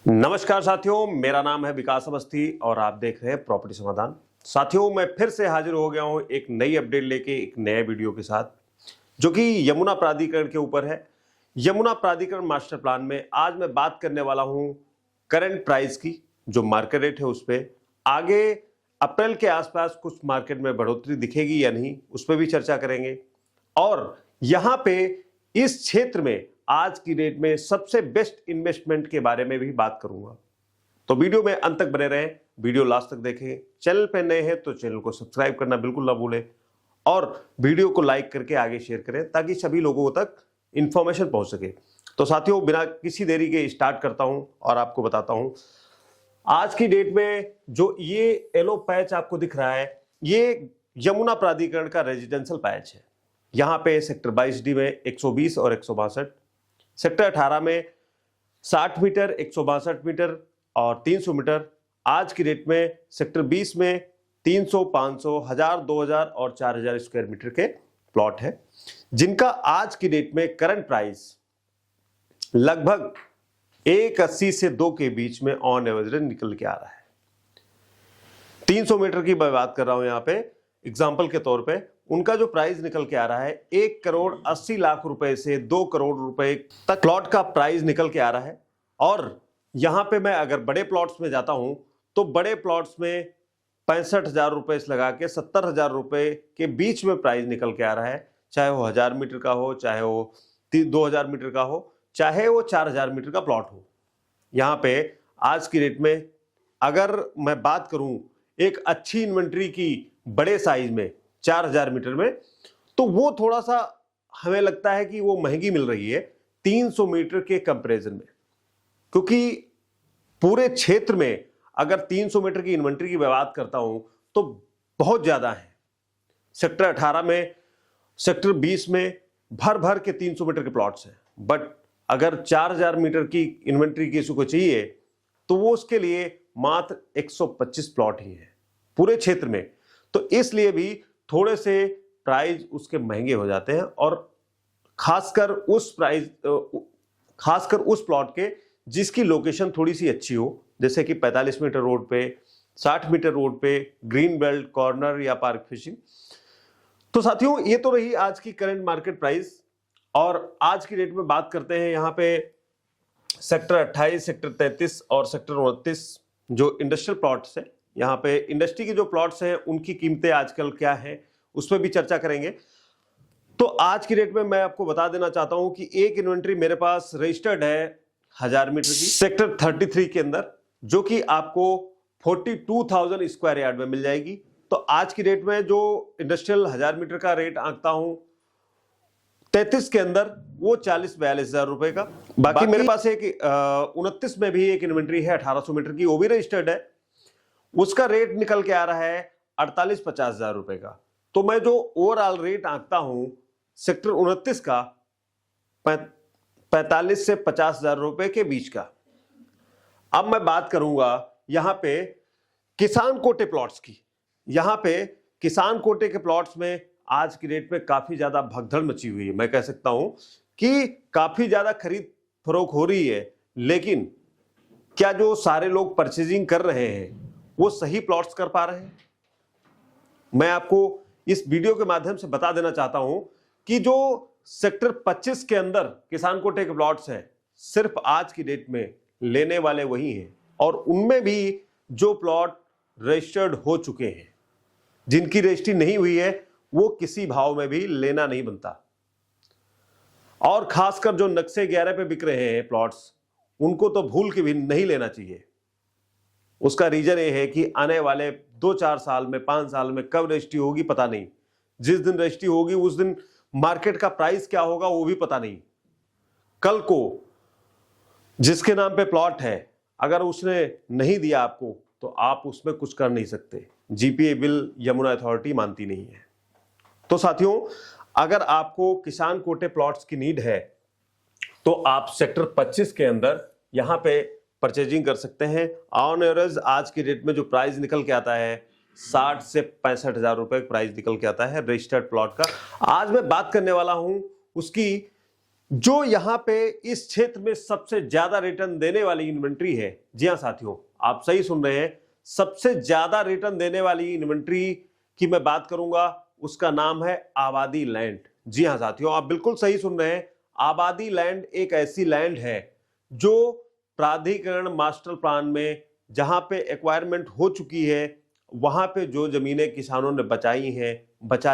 नमस्कार साथियों, मेरा नाम है विकास अवस्थी और आप देख रहे हैं प्रॉपर्टी समाधान। साथियों, मैं फिर से हाजिर हो गया हूं एक नई अपडेट लेके, एक नए वीडियो के साथ, जो कि यमुना प्राधिकरण के ऊपर है। यमुना प्राधिकरण मास्टर प्लान में आज मैं बात करने वाला हूं करंट प्राइस की, जो मार्केट रेट है उस पर। आगे अप्रैल के आसपास कुछ मार्केट में बढ़ोतरी दिखेगी या नहीं, उस पर भी चर्चा करेंगे। और यहां पे इस क्षेत्र में आज की डेट में सबसे बेस्ट इन्वेस्टमेंट के बारे में भी बात करूंगा। तो वीडियो में अंत तक बने रहें, वीडियो लास्ट तक देखें। चैनल पे नए हैं तो चैनल को सब्सक्राइब करना बिल्कुल ना भूलें और वीडियो को लाइक करके आगे शेयर करें ताकि सभी लोगों तक इंफॉर्मेशन पहुंच सके। तो साथियों, बिना किसी देरी के स्टार्ट करता हूं और आपको बताता हूं आज की डेट में जो ये येलो पैच आपको दिख रहा है, ये यमुना प्राधिकरण का रेजिडेंशियल पैच है। यहां पे सेक्टर 22D में 120 और 162, सेक्टर 18 में 60 मीटर, 162 मीटर और 300 मीटर। आज की डेट में सेक्टर 20 में 300, 500, 1000, 2000 और 4000 स्क्वायर मीटर के प्लॉट है, जिनका आज की डेट में करंट प्राइस लगभग 180 से 2 के बीच में ऑन एवरेज निकल के आ रहा है। 300 मीटर की मैं बात कर रहा हूं यहां पे एग्जाम्पल के तौर पे। उनका जो प्राइस निकल के आ रहा है 1,80,00,000 रुपए से 2 करोड़ रुपए तक प्लॉट का प्राइस निकल के आ रहा है। और यहां पे मैं अगर बड़े प्लॉट्स में जाता हूं तो बड़े प्लॉट्स में 65,000 रुपए से लगा के 70,000 रुपए के बीच में प्राइस निकल के आ रहा है, चाहे वो 1000 मीटर का हो, चाहे वो 2000 मीटर का हो, चाहे वो 4000 मीटर का प्लॉट हो। यहां पे आज की डेट में अगर मैं बात करूं एक अच्छी इन्वेंट्री की बड़े साइज में 4000 मीटर में, तो वो थोड़ा सा हमें लगता है कि वो महंगी मिल रही है 300 मीटर के कंपैरिजन में, क्योंकि पूरे क्षेत्र में अगर 300 मीटर की इन्वेंट्री की बात करता हूं तो बहुत ज्यादा है। सेक्टर 18 में, सेक्टर 20 में भर भर के 300 मीटर के प्लॉट्स हैं, बट अगर 4000 मीटर की इन्वेंट्री किसी को चाहिए तो वो उसके लिए मात्र 125 प्लॉट ही है पूरे क्षेत्र में। तो इसलिए भी थोड़े से प्राइस उसके महंगे हो जाते हैं, और खासकर उस प्लॉट के जिसकी लोकेशन थोड़ी सी अच्छी हो, जैसे कि 45 मीटर रोड पे, 60 मीटर रोड पे, ग्रीन बेल्ट, कॉर्नर या पार्क फिशिंग। तो साथियों, ये तो रही आज की करंट मार्केट प्राइस। और आज की डेट में बात करते हैं यहाँ पे सेक्टर 28, सेक्टर 33 और सेक्टर 29 जो इंडस्ट्रियल प्लॉट्स है। यहाँ पे इंडस्ट्री के जो प्लॉट्स हैं उनकी कीमतें आजकल क्या है उस पर भी चर्चा करेंगे। तो आज की डेट में मैं आपको बता देना चाहता हूं कि एक इन्वेंट्री मेरे पास रजिस्टर्ड है 1000 मीटर की सेक्टर 33 के अंदर, जो कि आपको 42,000 स्क्वायर यार्ड में मिल जाएगी। तो आज की डेट में जो इंडस्ट्रियल 1000 मीटर का रेट आंकता हूं 33 के अंदर, वो 40-42 हजार रुपए का। बाकी मेरे पास एक 29 में भी एक इन्वेंट्री है 1800 मीटर की, वो भी रजिस्टर्ड है। उसका रेट निकल के आ रहा है 48-50 हजार रुपए का। तो मैं जो ओवरऑल रेट आंकता हूं सेक्टर 29 का 45 से 50 हजार रुपए के बीच का। अब मैं बात करूंगा यहां पे किसान कोटे प्लॉट्स की। यहां पे किसान कोटे के प्लॉट्स में आज की डेट में काफी ज्यादा भगदड़ मची हुई है। मैं कह सकता हूं कि काफी ज्यादा खरीद फरोख्त हो रही है, लेकिन क्या जो सारे लोग परचेजिंग कर रहे हैं वो सही प्लॉट्स कर पा रहे हैं? मैं आपको इस वीडियो के माध्यम से बता देना चाहता हूं कि जो सेक्टर 25 के अंदर किसान कोटे के प्लॉट्स हैं, सिर्फ आज की डेट में लेने वाले वही हैं, और उनमें भी जो प्लॉट रजिस्टर्ड हो चुके हैं। जिनकी रजिस्ट्री नहीं हुई है वो किसी भाव में भी लेना नहीं बनता। और खासकर जो नक्शे 11 पे बिक रहे हैं प्लॉट्स, उनको तो भूल के भी नहीं लेना चाहिए। उसका रीजन ये है कि आने वाले 2-4 साल में, 5 साल में कब रजिस्ट्री होगी पता नहीं। जिस दिन रजिस्ट्री होगी उस दिन मार्केट का प्राइस क्या होगा वो भी पता नहीं। कल को जिसके नाम पे प्लॉट है, अगर उसने नहीं दिया आपको, तो आप उसमें कुछ कर नहीं सकते। जीपीए बिल यमुना अथॉरिटी मानती नहीं है। तो साथियों, अगर आपको किसान कोटे प्लॉट्स की नीड है तो आप सेक्टर 25 के अंदर यहां पे परचेजिंग कर सकते हैं। ऑन एवरेज आज की डेट में जो प्राइस निकल के आता है 60 से 65,000 रुपए प्राइस निकल के आता है रजिस्टर्ड प्लॉट का। आज मैं बात करने वाला हूं उसकी जो यहां पे इस क्षेत्र में सबसे ज्यादा रिटर्न देने वाली इन्वेंट्री है। जी हां साथियों, आप सही सुन रहे हैं, सबसे ज्यादा रिटर्न देने वाली इन्वेंट्री की मैं बात करूंगा, उसका नाम है आबादी लैंड। जी हां साथियों, आप बिल्कुल सही सुन रहे हैं। आबादी लैंड एक ऐसी लैंड है जो प्राधिकरण मास्टर प्लान में जहां पे एक्वायरमेंट हो चुकी है, वहां पे जो जमीनें किसानों ने बचा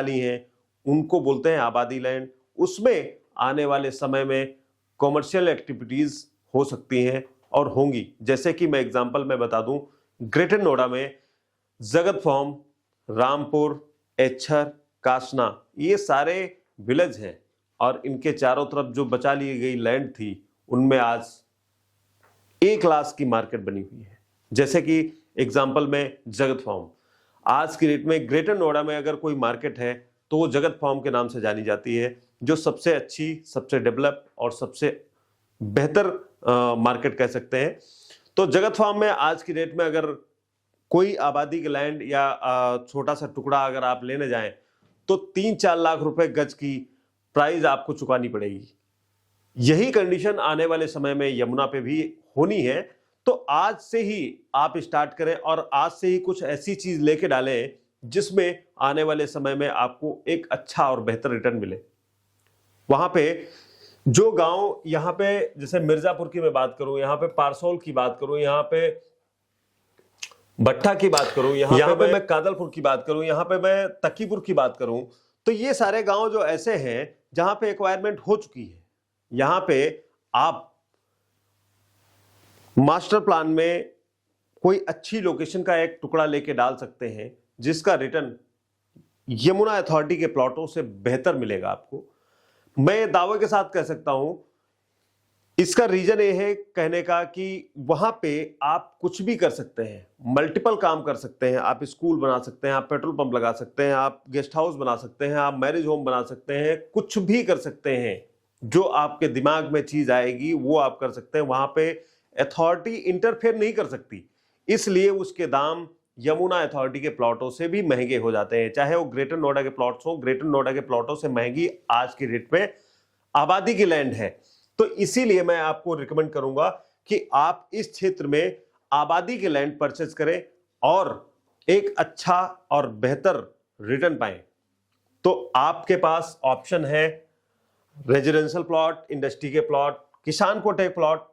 ली हैं, उनको बोलते हैं आबादी लैंड। उसमें आने वाले समय में कॉमर्शियल एक्टिविटीज हो सकती हैं और होंगी। जैसे कि मैं एग्जांपल में बता दूं, ग्रेटर नोएडा में जगत फॉर्म, रामपुर, एच्छर, कासना, ये सारे विलेज हैं और इनके चारों तरफ जो बचा ली गई लैंड थी, उनमें आज ए क्लास की मार्केट बनी हुई है। जैसे कि एग्जांपल में जगत फॉर्म, आज की डेट में ग्रेटर नोएडा में अगर कोई मार्केट है तो वो जगत फॉर्म के नाम से जानी जाती है, जो सबसे अच्छी, सबसे डेवलप और सबसे बेहतर मार्केट कह सकते हैं। तो जगत फॉर्म में आज की डेट में अगर कोई आबादी के लैंड या छोटा सा टुकड़ा अगर आप लेने जाएं तो 3-4 लाख रुपए गज की प्राइस आपको चुकानी पड़ेगी। यही कंडीशन आने वाले समय में यमुना पे भी होनी है। तो आज से ही आप स्टार्ट करें और आज से ही कुछ ऐसी चीज लेके डालें जिसमें आने वाले समय में आपको एक अच्छा और बेहतर रिटर्न मिले। वहां पे जो गांव, यहां पे जैसे मिर्जापुर की मैं बात करूं, यहां पे पारसोल की बात करूं, यहां पे भट्टा की बात करूं, यहां पे मैं कादलपुर की बात करूं, यहां पे मैं तकीपुर की बात करूं, तो ये सारे गांव जो ऐसे हैं जहां पे एक्वायरमेंट हो चुकी है, यहां पे आप मास्टर प्लान में कोई अच्छी लोकेशन का एक टुकड़ा लेके डाल सकते हैं जिसका रिटर्न यमुना अथॉरिटी के प्लॉटों से बेहतर मिलेगा आपको। मैं दावे के साथ कह सकता हूं, इसका रीजन ये है कहने का कि वहां पे आप कुछ भी कर सकते हैं, मल्टीपल काम कर सकते हैं। आप स्कूल बना सकते हैं, आप पेट्रोल पंप लगा सकते हैं, आप गेस्ट हाउस बना सकते हैं, आप मैरिज होम बना सकते हैं, कुछ भी कर सकते हैं। जो आपके दिमाग में चीज आएगी वो आप कर सकते हैं। वहां पे अथॉरिटी इंटरफेयर नहीं कर सकती, इसलिए उसके दाम यमुना अथॉरिटी के प्लॉटों से भी महंगे हो जाते हैं। चाहे वो ग्रेटर नोएडा के प्लॉट्स हो, ग्रेटर नोएडा के प्लॉटों से महंगी आज की डेट में आबादी की लैंड है। तो इसीलिए मैं आपको रिकमेंड करूंगा कि आप इस क्षेत्र में आबादी के लैंड परचेज करें और एक अच्छा और बेहतर रिटर्न पाएं। तो आपके पास ऑप्शन है रेजिडेंशियल प्लॉट, इंडस्ट्री के प्लॉट, किसान कोटे प्लॉट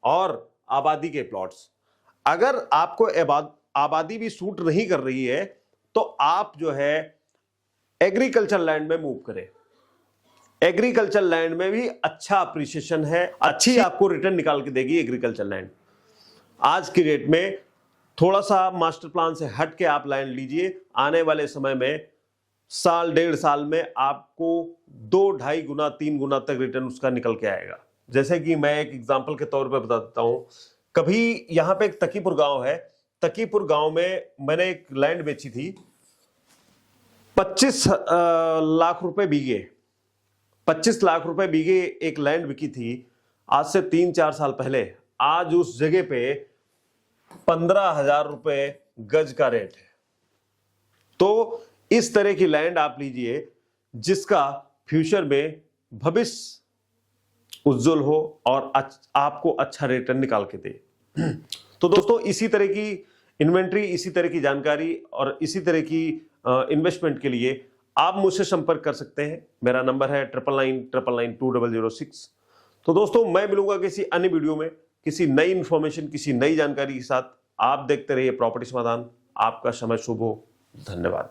और आबादी के प्लॉट्स। अगर आपको आबादी भी सूट नहीं कर रही है तो आप जो है एग्रीकल्चर लैंड में मूव करें। एग्रीकल्चर लैंड में भी अच्छा अप्रिसिएशन है, अच्छी आपको रिटर्न निकाल के देगी एग्रीकल्चर लैंड। आज की डेट में थोड़ा सा मास्टर प्लान से हट के आप लैंड लीजिए, आने वाले समय में साल 1.5 साल में आपको 2-2.5 गुना 3 गुना तक रिटर्न उसका निकल के आएगा। जैसे कि मैं एक एग्जांपल के तौर पे बता देता हूं, कभी यहां पे एक तकीपुर गांव है, तकीपुर गांव में मैंने एक लैंड बेची थी 25 लाख रुपए बीघे। 25 लाख रुपए बीघे एक लैंड बिकी थी आज से 3-4 साल पहले। आज उस जगह पे 15,000 रुपए गज का रेट है। तो इस तरह की लैंड आप लीजिए जिसका फ्यूचर में भविष्य उज्जवल हो और आपको अच्छा रिटर्न निकाल के दे। तो दोस्तों, इसी तरह की इन्वेंट्री, इसी तरह की जानकारी और इसी तरह की इन्वेस्टमेंट के लिए आप मुझसे संपर्क कर सकते हैं। मेरा नंबर है 9999920006। तो दोस्तों, मैं मिलूंगा किसी अन्य वीडियो में किसी नई इंफॉर्मेशन, किसी नई जानकारी के साथ। आप देखते रहिए प्रॉपर्टी समाधान। आपका समय शुभ हो। धन्यवाद।